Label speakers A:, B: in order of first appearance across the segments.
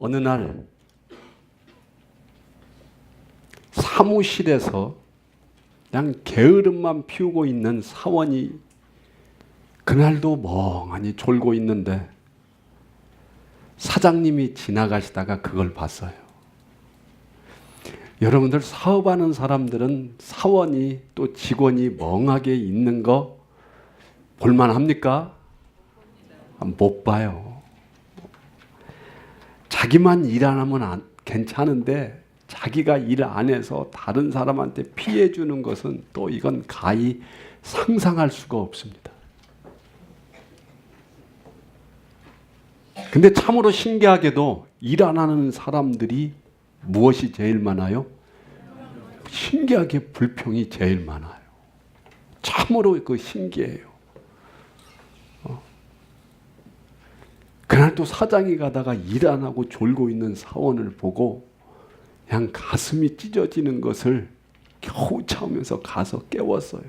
A: 어느 날 사무실에서 그냥 게으름만 피우고 있는 사원이 그날도 멍하니 졸고 있는데 사장님이 지나가시다가 그걸 봤어요. 여러분들 사업하는 사람들은 사원이 또 직원이 멍하게 있는 거 볼만합니까? 못 봐요. 자기만 일 안 하면 괜찮은데 자기가 일 안 해서 다른 사람한테 피해 주는 것은 또 이건 가히 상상할 수가 없습니다. 근데 참으로 신기하게도 일 안 하는 사람들이 무엇이 제일 많아요? 신기하게 불평이 제일 많아요. 참으로 그 신기해요. 그날 또 사장이 가다가 일 안 하고 졸고 있는 사원을 보고 그냥 가슴이 찢어지는 것을 겨우 참으면서 가서 깨웠어요.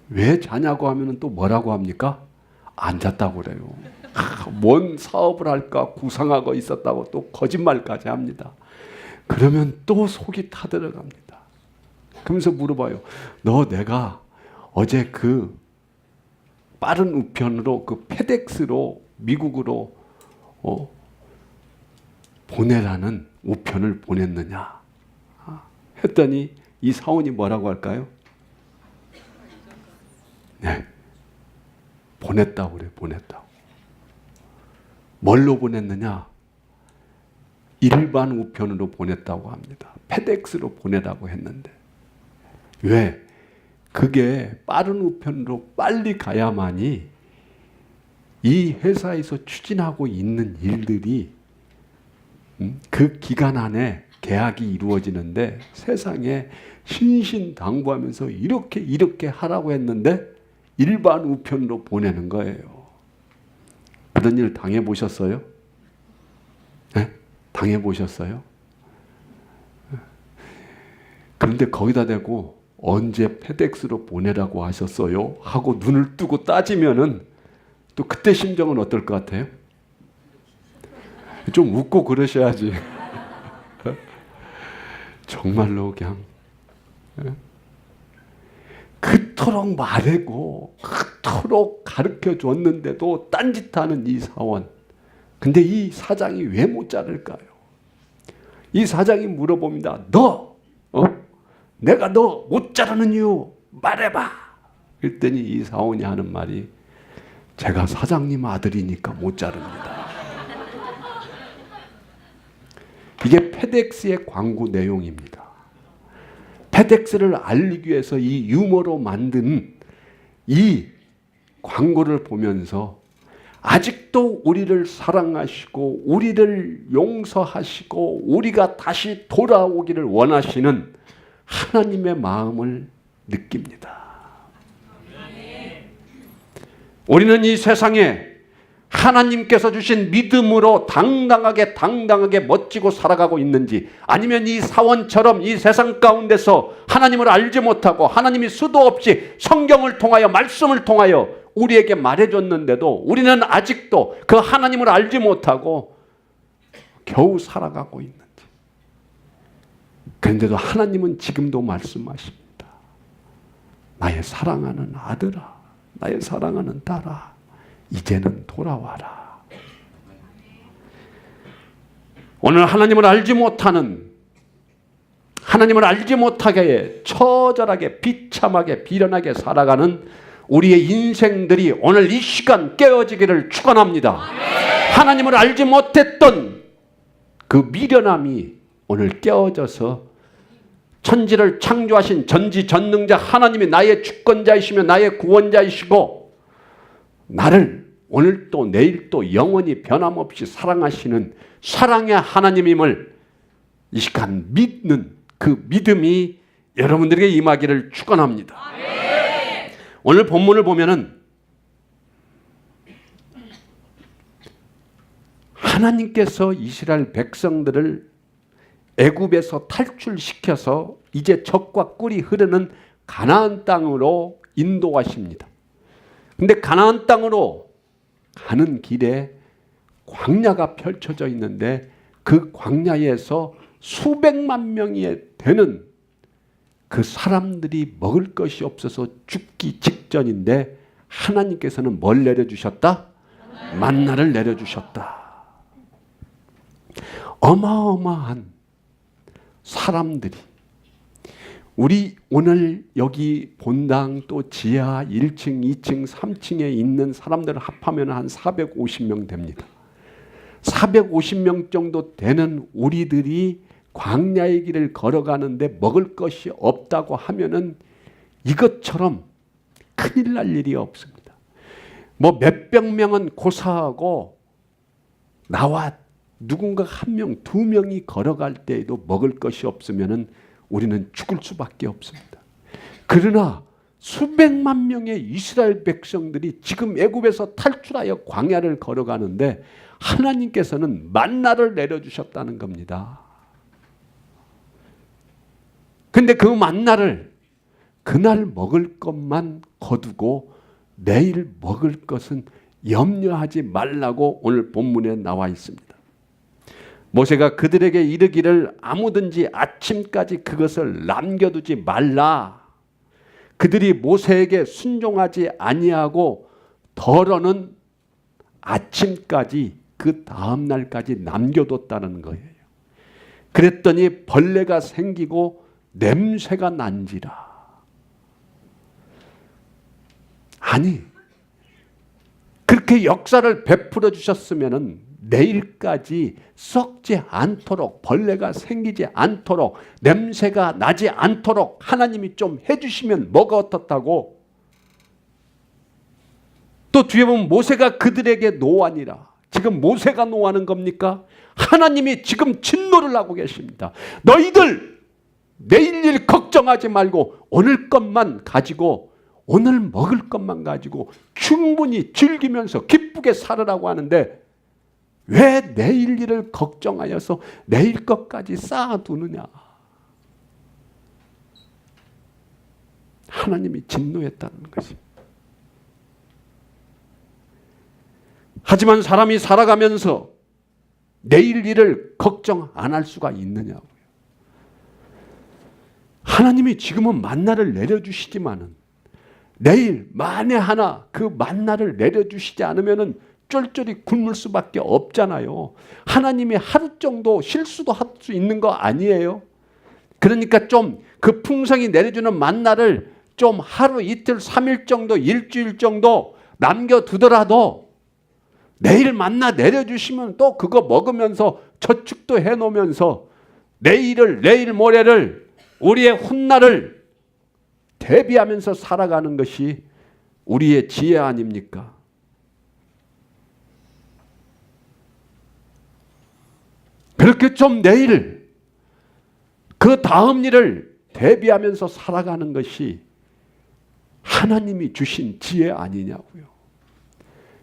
A: 왜 자냐고 하면 또 뭐라고 합니까? 안 잤다고 그래요. 뭔 사업을 할까 구상하고 있었다고 또 거짓말까지 합니다. 그러면 또 속이 타들어갑니다. 그러면서 물어봐요. 너 내가 어제 그 빠른 우편으로 그 페덱스로 미국으로 보내라는 우편을 보냈느냐 했더니 이 사원이 뭐라고 할까요? 네, 보냈다고 그래요. 보냈다고. 뭘로 보냈느냐? 일반 우편으로 보냈다고 합니다. 페덱스로 보내라고 했는데 왜? 그게 빠른 우편으로 빨리 가야만이 이 회사에서 추진하고 있는 일들이 그 기간 안에 계약이 이루어지는데 세상에 신신당부하면서 이렇게 하라고 했는데 일반 우편으로 보내는 거예요. 그런 일 당해보셨어요? 네? 당해보셨어요? 그런데 거기다 대고 언제 페덱스로 보내라고 하셨어요? 하고 눈을 뜨고 따지면은 또 그때 심정은 어떨 것 같아요? 좀 웃고 그러셔야지. 정말로 그냥 그토록 말하고 그토록 가르쳐 줬는데도 딴짓하는 이 사원. 근데 이 사장이 왜 못 자를까요? 이 사장이 물어봅니다. 내가 너 못 자르는 이유 말해봐. 그랬더니 이 사원이 하는 말이 제가 사장님 아들이니까 못 자릅니다. 이게 페덱스의 광고 내용입니다. 페덱스를 알리기 위해서 이 유머로 만든 이 광고를 보면서 아직도 우리를 사랑하시고 우리를 용서하시고 우리가 다시 돌아오기를 원하시는 하나님의 마음을 느낍니다. 우리는 이 세상에 하나님께서 주신 믿음으로 당당하게 멋지고 살아가고 있는지 아니면 이 사원처럼 이 세상 가운데서 하나님을 알지 못하고 하나님이 수도 없이 성경을 통하여 말씀을 통하여 우리에게 말해줬는데도 우리는 아직도 그 하나님을 알지 못하고 겨우 살아가고 있는지. 그런데도 하나님은 지금도 말씀하십니다. 나의 사랑하는 아들아, 나의 사랑하는 딸아, 이제는 돌아와라. 오늘 하나님을 알지 못하게 처절하게 비참하게 비련하게 살아가는 우리의 인생들이 오늘 이 시간 깨어지기를 축원합니다. 하나님을 알지 못했던 그 미련함이 오늘 깨어져서 천지를 창조하신 전지전능자 하나님이 나의 주권자이시며 나의 구원자이시고 나를 오늘 또 내일 또 영원히 변함없이 사랑하시는 사랑의 하나님임을 이 시간 믿는 그 믿음이 여러분들에게 임하기를 축원합니다. 오늘 본문을 보면은 하나님께서 이스라엘 백성들을 애굽에서 탈출시켜서 이제 젖과 꿀이 흐르는 가나안 땅으로 인도하십니다. 근데 가나안 땅으로 가는 길에 광야가 펼쳐져 있는데 그 광야에서 수백만 명이 되는 그 사람들이 먹을 것이 없어서 죽기 직전인데 하나님께서는 뭘 내려주셨다? 만나를 내려주셨다. 어마어마한 사람들이 우리 오늘 여기 본당 또 지하 1층, 2층, 3층에 있는 사람들을 합하면 한 450명 됩니다. 450명 정도 되는 우리들이 광야의 길을 걸어가는데 먹을 것이 없다고 하면은 이것처럼 큰일 날 일이 없습니다. 뭐 몇백 명은 고사하고 나와 누군가 한 명, 두 명이 걸어갈 때에도 먹을 것이 없으면은 우리는 죽을 수밖에 없습니다. 그러나 수백만 명의 이스라엘 백성들이 지금 애굽에서 탈출하여 광야를 걸어가는데 하나님께서는 만나를 내려주셨다는 겁니다. 근데 그 만나를 그날 먹을 것만 거두고 내일 먹을 것은 염려하지 말라고 오늘 본문에 나와 있습니다. 모세가 그들에게 이르기를 아무든지 아침까지 그것을 남겨두지 말라. 그들이 모세에게 순종하지 아니하고 덜어는 아침까지 그 다음 날까지 남겨뒀다는 거예요. 그랬더니 벌레가 생기고 냄새가 난지라. 아니, 그렇게 역사를 베풀어 주셨으면은 내일까지 썩지 않도록, 벌레가 생기지 않도록, 냄새가 나지 않도록 하나님이 좀 해주시면 뭐가 어떻다고. 또 뒤에 보면 모세가 그들에게 노하니라. 지금 모세가 노하는 겁니까? 하나님이 지금 진노를 하고 계십니다. 너희들 내일 일 걱정하지 말고 오늘 것만 가지고, 오늘 먹을 것만 가지고 충분히 즐기면서 기쁘게 살으라고 하는데 왜 내일 일을 걱정하여서 내일 것까지 쌓아두느냐. 하나님이 진노했다는 것이. 하지만 사람이 살아가면서 내일 일을 걱정 안 할 수가 있느냐고요. 하나님이 지금은 만나를 내려주시지만은 내일 만에 하나 그 만나를 내려주시지 않으면은 쫄쫄이 굶을 수밖에 없잖아요. 하나님이 하루 정도 실수도 할 수 있는 거 아니에요? 그러니까 좀 그 풍성이 내려주는 만나를 좀 하루 이틀 3일 정도 일주일 정도 남겨두더라도 내일 만나 내려주시면 또 그거 먹으면서 저축도 해놓으면서 내일 모레를 우리의 훗날을 대비하면서 살아가는 것이 우리의 지혜 아닙니까? 그렇게 좀 내일 그 다음 일을 대비하면서 살아가는 것이 하나님이 주신 지혜 아니냐고요.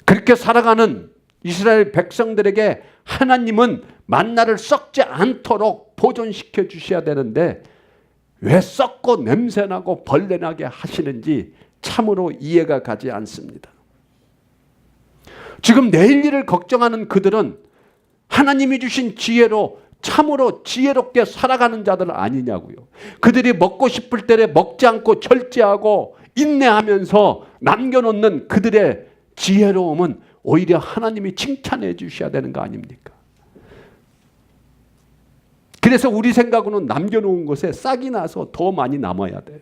A: 그렇게 살아가는 이스라엘 백성들에게 하나님은 만나를 썩지 않도록 보존시켜 주셔야 되는데 왜 썩고 냄새나고 벌레나게 하시는지 참으로 이해가 가지 않습니다. 지금 내일 일을 걱정하는 그들은 하나님이 주신 지혜로 참으로 지혜롭게 살아가는 자들 아니냐고요. 그들이 먹고 싶을 때에 먹지 않고 절제하고 인내하면서 남겨놓는 그들의 지혜로움은 오히려 하나님이 칭찬해 주셔야 되는 거 아닙니까? 그래서 우리 생각으로는 남겨놓은 것에 싹이 나서 더 많이 남아야 돼요.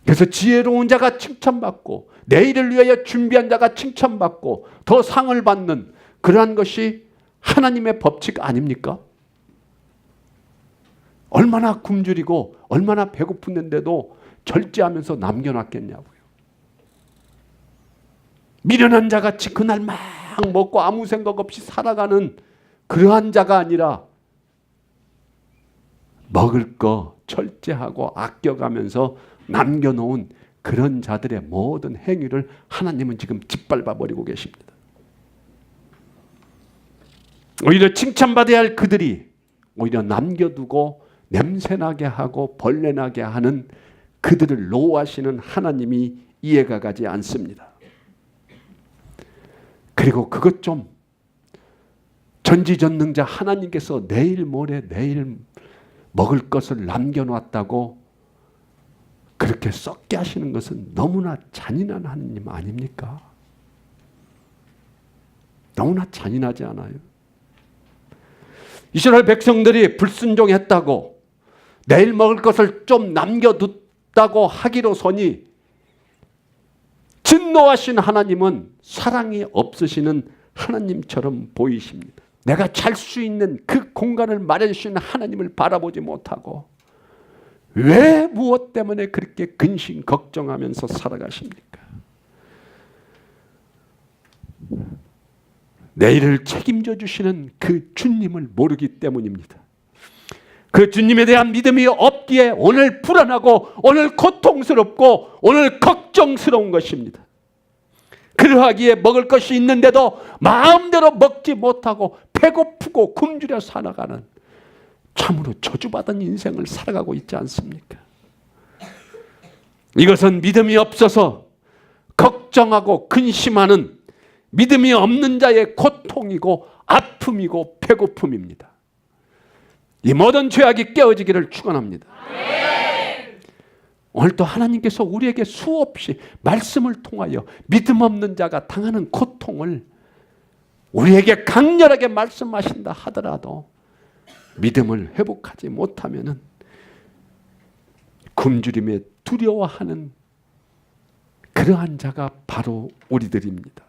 A: 그래서 지혜로운 자가 칭찬받고 내일을 위하여 준비한 자가 칭찬받고 더 상을 받는 그러한 것이 하나님의 법칙 아닙니까? 얼마나 굶주리고 얼마나 배고픈데도 절제하면서 남겨놨겠냐고요. 미련한 자같이 그날 막 먹고 아무 생각 없이 살아가는 그러한 자가 아니라 먹을 거 절제하고 아껴가면서 남겨놓은 그런 자들의 모든 행위를 하나님은 지금 짓밟아버리고 계십니다. 오히려 칭찬받아야 할 그들이 오히려 남겨두고 냄새나게 하고 벌레나게 하는 그들을 노하시는 하나님이 이해가 가지 않습니다. 그리고 그것 좀 전지전능자 하나님께서 내일 모레 내일 먹을 것을 남겨놨다고 그렇게 썩게 하시는 것은 너무나 잔인한 하나님 아닙니까? 너무나 잔인하지 않아요? 이스라엘 백성들이 불순종했다고 내일 먹을 것을 좀 남겨뒀다고 하기로서니 진노하신 하나님은 사랑이 없으시는 하나님처럼 보이십니다. 내가 잘 수 있는 그 공간을 마련해 주시는 하나님을 바라보지 못하고 왜 무엇 때문에 그렇게 근심 걱정하면서 살아가십니까? 내일을 책임져 주시는 그 주님을 모르기 때문입니다. 그 주님에 대한 믿음이 없기에 오늘 불안하고 오늘 고통스럽고 오늘 걱정스러운 것입니다. 그러하기에 먹을 것이 있는데도 마음대로 먹지 못하고 배고프고 굶주려 살아가는 참으로 저주받은 인생을 살아가고 있지 않습니까? 이것은 믿음이 없어서 걱정하고 근심하는 믿음이 없는 자의 고통이고 아픔이고 배고픔입니다. 이 모든 죄악이 깨어지기를 축원합니다. 오늘 또 하나님께서 우리에게 수없이 말씀을 통하여 믿음 없는 자가 당하는 고통을 우리에게 강렬하게 말씀하신다 하더라도 믿음을 회복하지 못하면은 굶주림에 두려워하는 그러한 자가 바로 우리들입니다.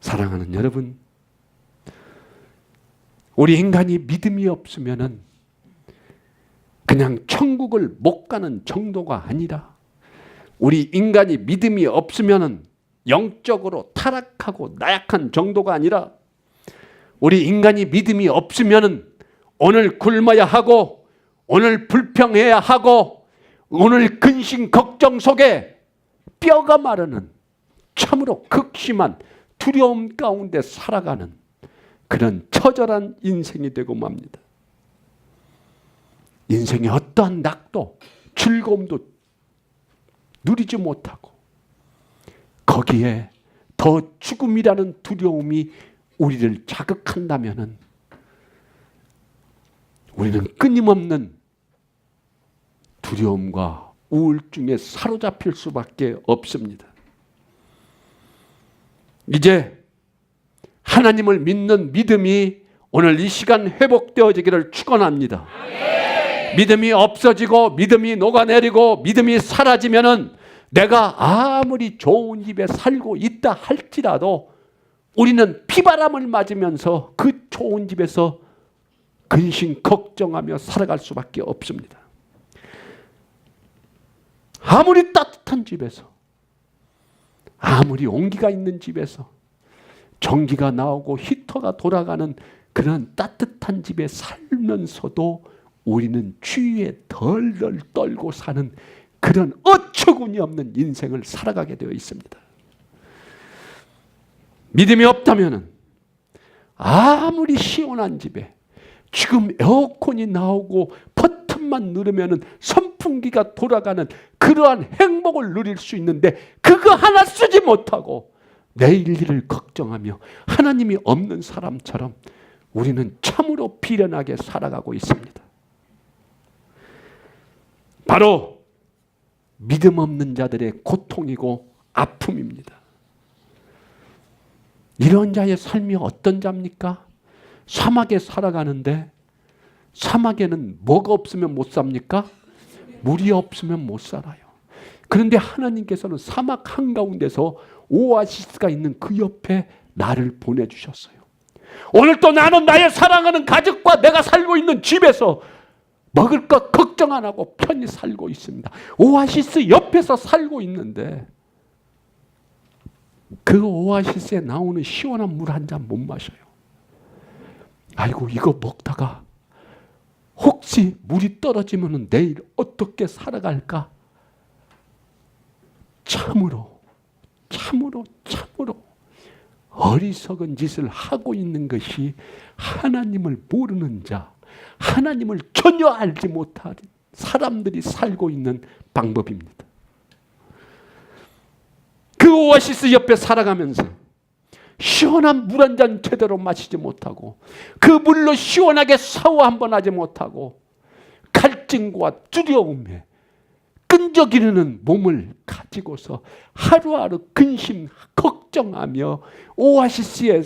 A: 사랑하는 여러분, 우리 인간이 믿음이 없으면은 그냥 천국을 못 가는 정도가 아니라 우리 인간이 믿음이 없으면은 영적으로 타락하고 나약한 정도가 아니라 우리 인간이 믿음이 없으면은 오늘 굶어야 하고 오늘 불평해야 하고 오늘 근심 걱정 속에 뼈가 마르는 참으로 극심한 두려움 가운데 살아가는 그런 처절한 인생이 되고 맙니다. 인생의 어떠한 낙도 즐거움도 누리지 못하고 거기에 더 죽음이라는 두려움이 우리를 자극한다면은 우리는 끊임없는 두려움과 우울증에 사로잡힐 수밖에 없습니다. 이제 하나님을 믿는 믿음이 오늘 이 시간 회복되어지기를 축원합니다. 믿음이 없어지고 믿음이 녹아내리고 믿음이 사라지면은 내가 아무리 좋은 집에 살고 있다 할지라도 우리는 피바람을 맞으면서 그 좋은 집에서 근심 걱정하며 살아갈 수밖에 없습니다. 아무리 따뜻한 집에서 아무리 온기가 있는 집에서 전기가 나오고 히터가 돌아가는 그런 따뜻한 집에 살면서도 우리는 추위에 덜덜 떨고 사는 그런 어처구니 없는 인생을 살아가게 되어 있습니다. 믿음이 없다면 아무리 시원한 집에 지금 에어컨이 나오고 버튼만 누르면 선풍기가 돌아가는 그러한 행복을 누릴 수 있는데 그거 하나 쓰지 못하고 내일 일을 걱정하며 하나님이 없는 사람처럼 우리는 참으로 비련하게 살아가고 있습니다. 바로 믿음 없는 자들의 고통이고 아픔입니다. 이런 자의 삶이 어떤 자입니까? 사막에 살아가는데 사막에는 뭐가 없으면 못 삽니까? 물이 없으면 못 살아요. 그런데 하나님께서는 사막 한가운데서 오아시스가 있는 그 옆에 나를 보내주셨어요. 오늘 또 나는 나의 사랑하는 가족과 내가 살고 있는 집에서 먹을 것 걱정 안 하고 편히 살고 있습니다. 오아시스 옆에서 살고 있는데 그 오아시스에 나오는 시원한 물 한 잔 못 마셔요. 아이고 이거 먹다가 혹시 물이 떨어지면 내일 어떻게 살아갈까? 참으로 어리석은 짓을 하고 있는 것이 하나님을 모르는 자, 하나님을 전혀 알지 못한 사람들이 살고 있는 방법입니다. 그 오아시스 옆에 살아가면서 시원한 물 한 잔 제대로 마시지 못하고 그 물로 시원하게 샤워 한번 하지 못하고 갈증과 두려움에 끈적이는 몸을 가지고서 하루하루 근심 걱정하며 오아시스에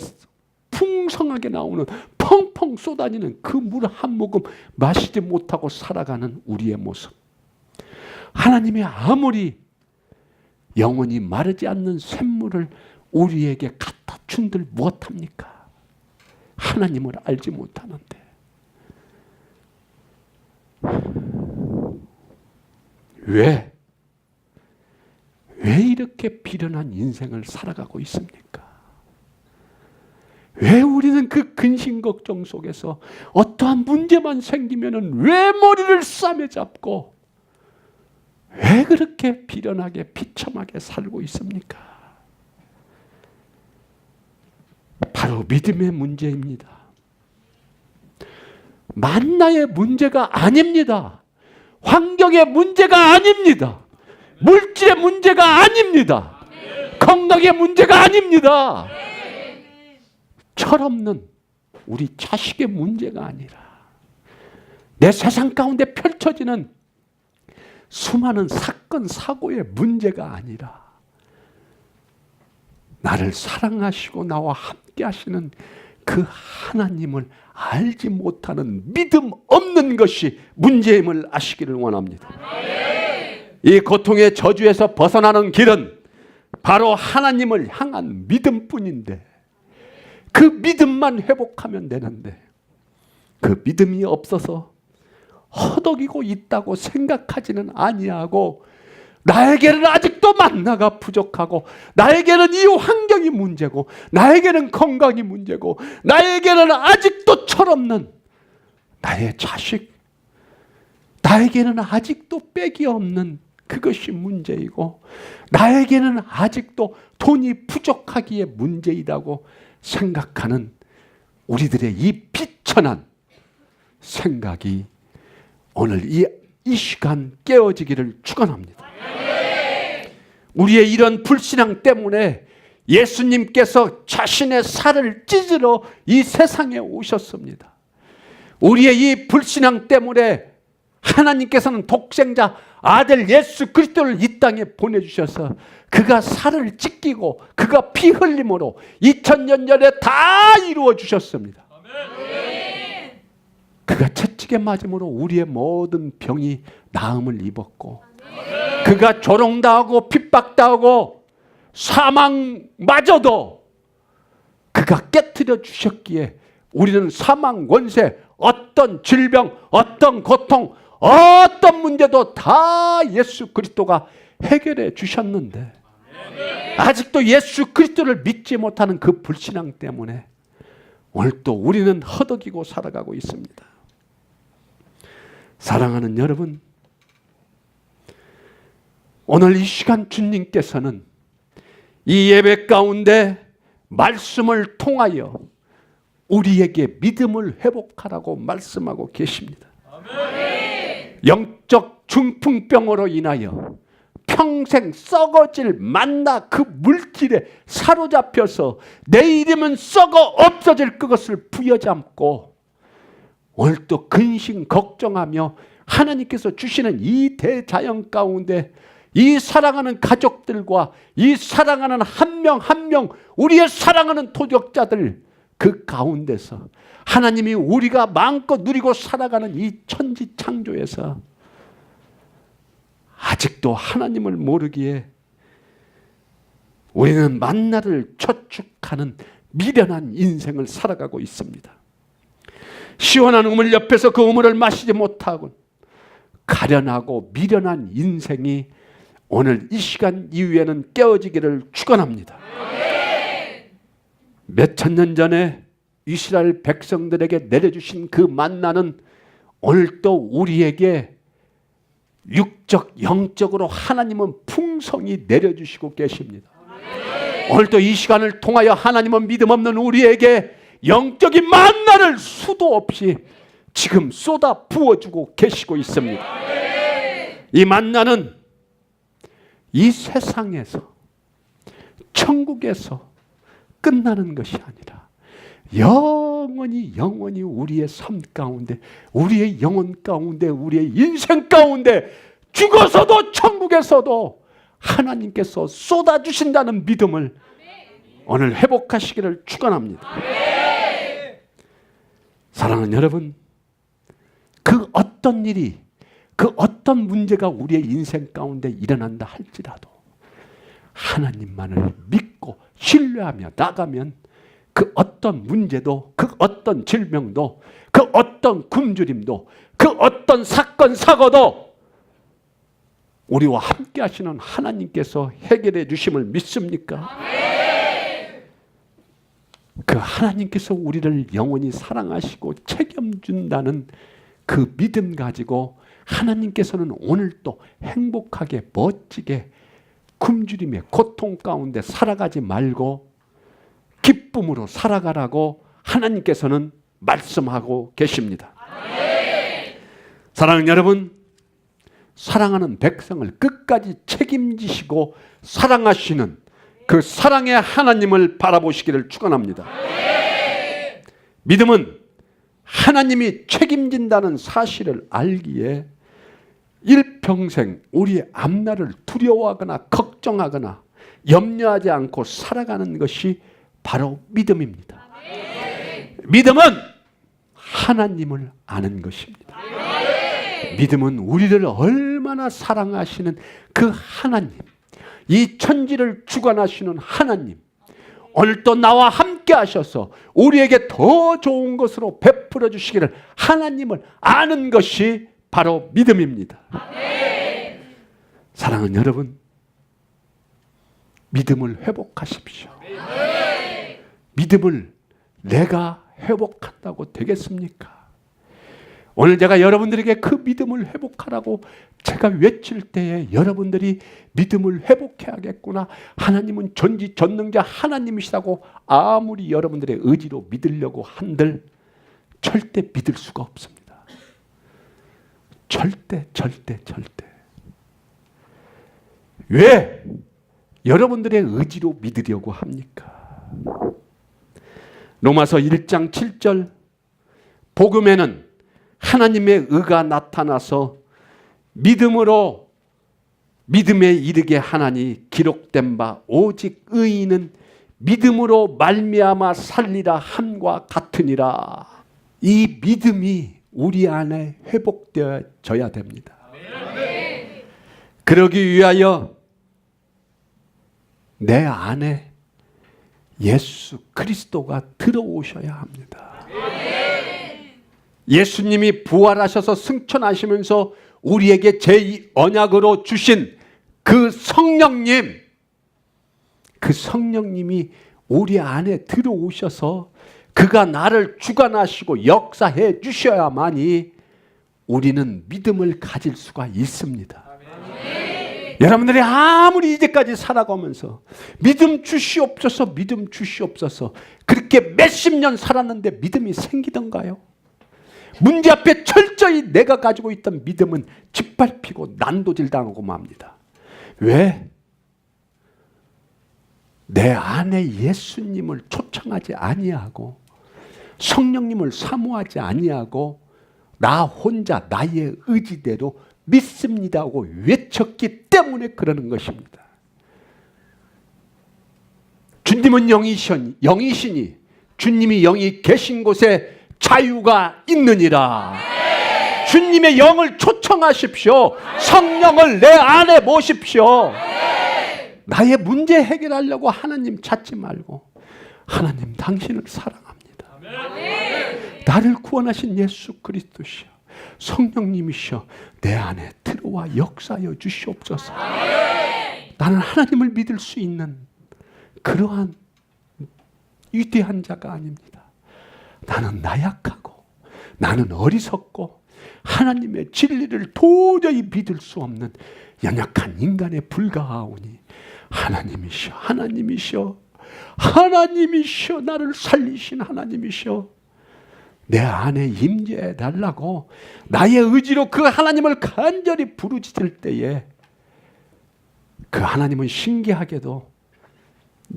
A: 풍성하게 나오는 펑펑 쏟아지는 그 물 한 모금 마시지 못하고 살아가는 우리의 모습. 하나님이 아무리 영원히 마르지 않는 샘물을 우리에게 갖다 준들 무엇합니까? 하나님을 알지 못하는데. 왜 이렇게 비련한 인생을 살아가고 있습니까? 왜 우리는 그 근심 걱정 속에서 어떠한 문제만 생기면은 왜 머리를 싸매 잡고 왜 그렇게 비련하게 비참하게 살고 있습니까? 바로 믿음의 문제입니다. 만나의 문제가 아닙니다. 환경의 문제가 아닙니다. 물질의 문제가 아닙니다. 건강의 문제가 아닙니다. 철없는 우리 자식의 문제가 아니라 내 세상 가운데 펼쳐지는 수많은 사건 사고의 문제가 아니라 나를 사랑하시고 나와 함께 하시는 그 하나님을 알지 못하는 믿음 없는 것이 문제임을 아시기를 원합니다. 이 고통의 저주에서 벗어나는 길은 바로 하나님을 향한 믿음뿐인데 그 믿음만 회복하면 되는데 그 믿음이 없어서 허덕이고 있다고 생각하지는 아니하고 나에게는 아직도 만나가 부족하고 나에게는 이 환경이 문제고 나에게는 건강이 문제고 나에게는 아직도 철없는 나의 자식 나에게는 아직도 빽이 없는 그것이 문제이고 나에게는 아직도 돈이 부족하기에 문제이라고 생각하는 우리들의 이 비천한 생각이 오늘 이 시간 깨어지기를 축원합니다. 우리의 이런 불신앙 때문에 예수님께서 자신의 살을 찢으러 이 세상에 오셨습니다. 우리의 이 불신앙 때문에 하나님께서는 독생자 아들 예수 그리스도를 이 땅에 보내주셔서 그가 살을 찢기고 그가 피 흘림으로 2000년 전에 다 이루어 주셨습니다. 그가 채찍에 맞음으로 우리의 모든 병이 나음을 입었고 그가 조롱당하고 핍박당하고 사망마저도 그가 깨트려 주셨기에 우리는 사망 원세 어떤 질병 어떤 고통 어떤 문제도 다 예수 그리스도가 해결해 주셨는데 아직도 예수 그리스도를 믿지 못하는 그 불신앙 때문에 오늘 또 우리는 허덕이고 살아가고 있습니다. 사랑하는 여러분, 오늘 이 시간 주님께서는 이 예배 가운데 말씀을 통하여 우리에게 믿음을 회복하라고 말씀하고 계십니다. 아멘. 영적 중풍병으로 인하여 평생 썩어질 만나 그 물질에 사로잡혀서 내일이면 썩어 없어질 그것을 부여잡고 오늘 또 근심 걱정하며 하나님께서 주시는 이 대자연 가운데 이 사랑하는 가족들과 이 사랑하는 한 명 한 명 우리의 사랑하는 토족자들 그 가운데서 하나님이 우리가 마음껏 누리고 살아가는 이 천지 창조에서 아직도 하나님을 모르기에 우리는 만나를 저축하는 미련한 인생을 살아가고 있습니다. 시원한 우물 옆에서 그 우물을 마시지 못하고 가련하고 미련한 인생이 오늘 이 시간 이후에는 깨어지기를 축원합니다. 몇천 년 전에 이스라엘 백성들에게 내려주신 그 만나는 오늘 또 우리에게 육적 영적으로 하나님은 풍성히 내려주시고 계십니다. 오늘 또 이 시간을 통하여 하나님은 믿음 없는 우리에게 영적인 만나를 수도 없이 지금 쏟아 부어주고 계시고 있습니다. 이 만나는 이 세상에서 천국에서 끝나는 것이 아니라 영원히 우리의 삶 가운데, 우리의 영혼 가운데, 우리의 인생 가운데, 죽어서도 천국에서도 하나님께서 쏟아주신다는 믿음을 오늘 회복하시기를 축원합니다. 사랑하는 여러분, 그 어떤 일이, 그 어떤 문제가 우리의 인생 가운데 일어난다 할지라도 하나님만을 믿고 신뢰하며 나가면 그 어떤 문제도, 그 어떤 질병도, 그 어떤 굶주림도, 그 어떤 사건 사고도 우리와 함께 하시는 하나님께서 해결해 주심을 믿습니까? 그 하나님께서 우리를 영원히 사랑하시고 책임진다는 그 믿음 가지고 하나님께서는 오늘도 행복하게 멋지게 굶주림의 고통 가운데 살아가지 말고 기쁨으로 살아가라고 하나님께서는 말씀하고 계십니다. 사랑하는 여러분, 사랑하는 백성을 끝까지 책임지시고 사랑하시는 그 사랑의 하나님을 바라보시기를 축원합니다. 믿음은 하나님이 책임진다는 사실을 알기에 일평생 우리의 앞날을 두려워하거나 걱정하거나 염려하지 않고 살아가는 것이 바로 믿음입니다. 믿음은 하나님을 아는 것입니다. 믿음은 우리를 얼마나 사랑하시는 그 하나님, 이 천지를 주관하시는 하나님, 오늘 또 나와 함께 하셔서 우리에게 더 좋은 것으로 베풀어 주시기를 하나님을 아는 것이 바로 믿음입니다. 사랑하는 여러분, 믿음을 회복하십시오. 믿음을 내가 회복한다고 되겠습니까? 오늘 제가 여러분들에게 그 믿음을 회복하라고 제가 외칠 때에 여러분들이 믿음을 회복해야겠구나, 하나님은 전지전능자 하나님이시다고 아무리 여러분들의 의지로 믿으려고 한들 절대 믿을 수가 없습니다. 절대. 왜 여러분들의 의지로 믿으려고 합니까? 로마서 1장 7절, 복음에는 하나님의 의가 나타나서 믿음으로 믿음에 이르게 하나니 기록된 바 오직 의인은 믿음으로 말미암아 살리라 함과 같으니라. 이 믿음이 우리 안에 회복되어져야 됩니다. 그러기 위하여 내 안에 예수 그리스도가 들어오셔야 합니다. 예수님이 부활하셔서 승천하시면서 우리에게 제2언약으로 주신 그 성령님, 그 성령님이 우리 안에 들어오셔서 그가 나를 주관하시고 역사해 주셔야만이 우리는 믿음을 가질 수가 있습니다. 여러분들이 아무리 이제까지 살아가면서 믿음 주시옵소서, 믿음 주시옵소서 그렇게 몇십 년 살았는데 믿음이 생기던가요? 문제 앞에 철저히 내가 가지고 있던 믿음은 짓밟히고 난도질 당하고 맙니다. 왜? 내 안에 예수님을 초청하지 아니하고 성령님을 사모하지 아니하고 나 혼자 나의 의지대로 믿습니다 하고 외쳤기 때문에 그러는 것입니다. 주님은 영이시니 주님이 영이 계신 곳에 자유가 있느니라. 주님의 영을 초청하십시오. 성령을 내 안에 모십시오. 나의 문제 해결하려고 하나님 찾지 말고 하나님 당신을 사랑합니다. 나를 구원하신 예수 그리스도시여, 성령님이시여, 내 안에 들어와 역사하여 주시옵소서. 나는 하나님을 믿을 수 있는 그러한 위대한 자가 아닙니다. 나는 나약하고 나는 어리석고 하나님의 진리를 도저히 믿을 수 없는 연약한 인간에 불과하오니 하나님이시여 나를 살리신 하나님이시여, 내 안에 임재해 달라고 나의 의지로 그 하나님을 간절히 부르짖을 때에 그 하나님은 신기하게도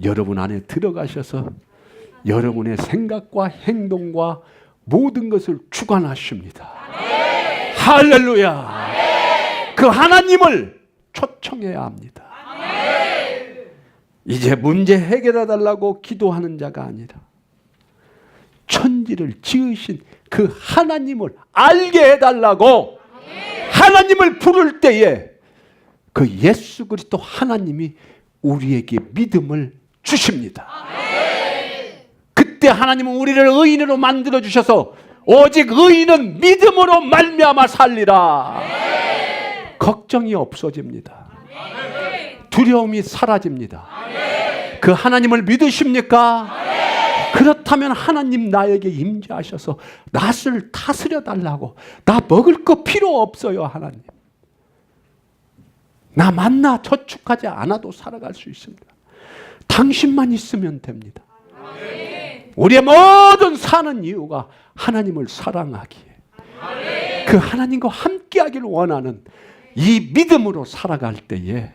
A: 여러분 안에 들어가셔서 여러분의 생각과 행동과 모든 것을 주관하십니다. 할렐루야. 그 하나님을 초청해야 합니다. 이제 문제 해결해 달라고 기도하는 자가 아니라 천지를 지으신 그 하나님을 알게 해달라고 하나님을 부를 때에 그 예수 그리스도 하나님이 우리에게 믿음을 주십니다. 그때 하나님은 우리를 의인으로 만들어 주셔서 오직 의인은 믿음으로 말미암아 살리라. 걱정이 없어집니다. 두려움이 사라집니다. 그 하나님을 믿으십니까? 그렇다면 하나님 나에게 임재하셔서 낯을 다스려 달라고. 나 먹을 거 필요 없어요. 하나님 나 만나 저축하지 않아도 살아갈 수 있습니다. 당신만 있으면 됩니다. 우리의 모든 사는 이유가 하나님을 사랑하기에 그 하나님과 함께하기를 원하는 이 믿음으로 살아갈 때에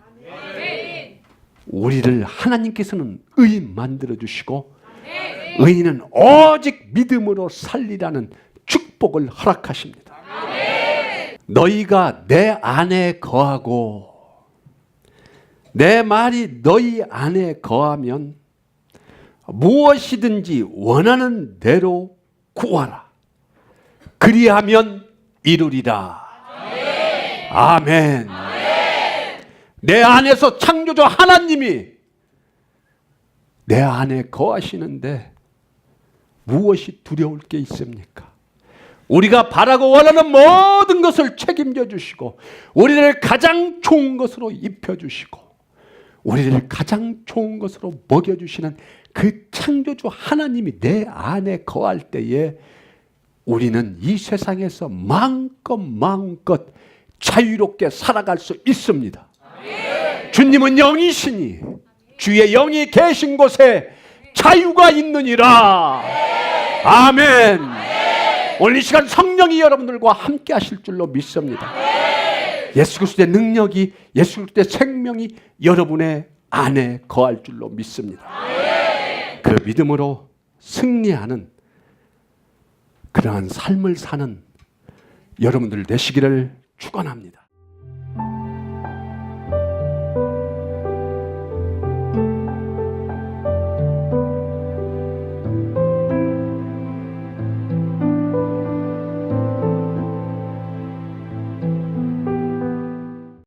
A: 우리를 하나님께서는 의인 만들어주시고 의인은 오직 믿음으로 살리라는 축복을 허락하십니다. 너희가 내 안에 거하고 내 말이 너희 안에 거하면 무엇이든지 원하는 대로 구하라. 그리하면 이루리라. 아멘. 내 안에서 창조주 하나님이 내 안에 거하시는데 무엇이 두려울 게 있습니까? 우리가 바라고 원하는 모든 것을 책임져 주시고 우리를 가장 좋은 것으로 입혀주시고 우리를 가장 좋은 것으로 먹여주시는 그 창조주 하나님이 내 안에 거할 때에 우리는 이 세상에서 마음껏 자유롭게 살아갈 수 있습니다. 주님은 영이시니 주의 영이 계신 곳에 자유가 있느니라. 아멘. 오늘 이 시간 성령이 여러분들과 함께 하실 줄로 믿습니다. 예수 그리스도의 능력이, 예수 그리스도의 생명이 여러분의 안에 거할 줄로 믿습니다. 그 믿음으로 승리하는 그러한 삶을 사는 여러분들 되시기를 축원합니다.